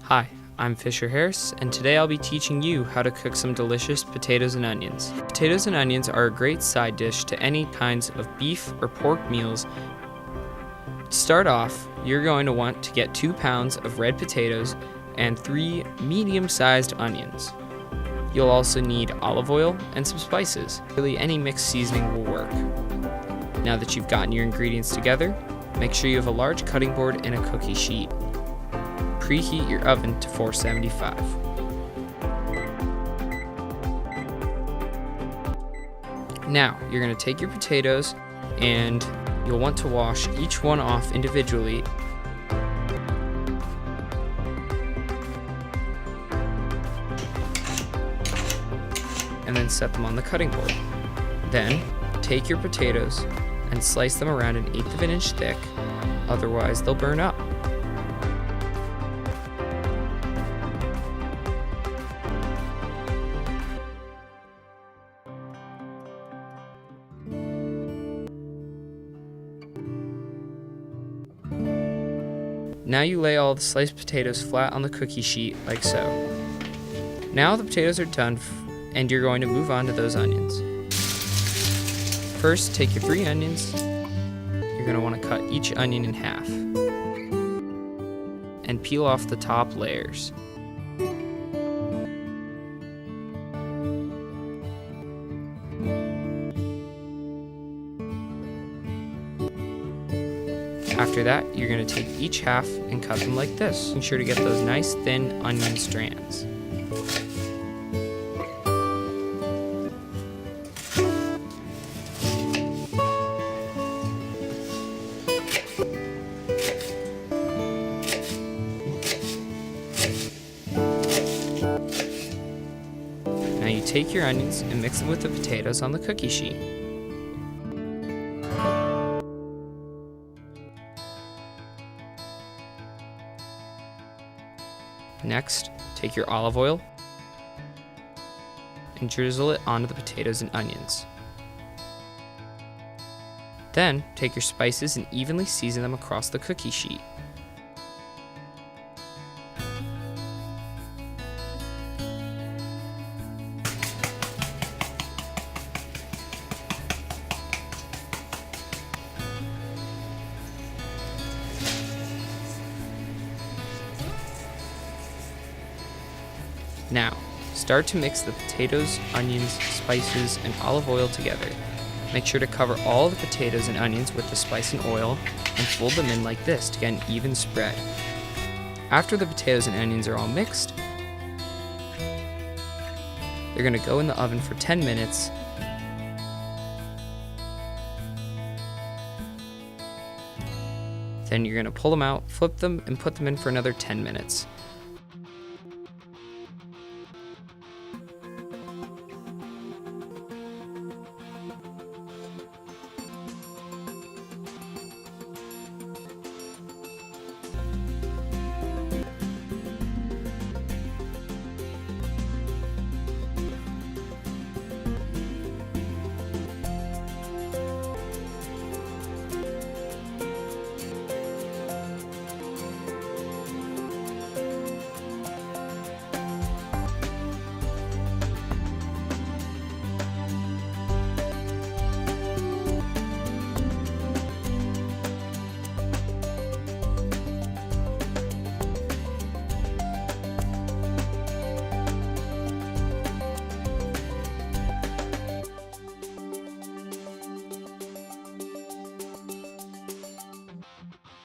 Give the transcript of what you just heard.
Hi, I'm Fisher Harris, and today I'll be teaching you how to cook some delicious potatoes and onions. Potatoes and onions are a great side dish to any kinds of beef or pork meals. To start off, you're going to want to get 2 pounds of red potatoes and 3 medium-sized onions. You'll also need olive oil and some spices. Really, any mixed seasoning will work. Now that you've gotten your ingredients together, make sure you have a large cutting board and a cookie sheet. Preheat your oven to 475. Now, you're going to take your potatoes and you'll want to wash each one off individually. And then set them on the cutting board. Then, take your potatoes and slice them around 1/8 of an inch thick, otherwise they'll burn up. Now you lay all the sliced potatoes flat on the cookie sheet like so. Now the potatoes are done and you're going to move on to those onions. First, take your 3 onions. You're going to want to cut each onion in half and peel off the top layers. After that, you're going to take each half and cut them like this. Make sure to get those nice thin onion strands. Now you take your onions and mix them with the potatoes on the cookie sheet. Next, take your olive oil and drizzle it onto the potatoes and onions. Then, take your spices and evenly season them across the cookie sheet. Now, start to mix the potatoes, onions, spices, and olive oil together. Make sure to cover all the potatoes and onions with the spice and oil and fold them in like this to get an even spread. After the potatoes and onions are all mixed, they're going to go in the oven for 10 minutes. Then you're going to pull them out, flip them, and put them in for another 10 minutes.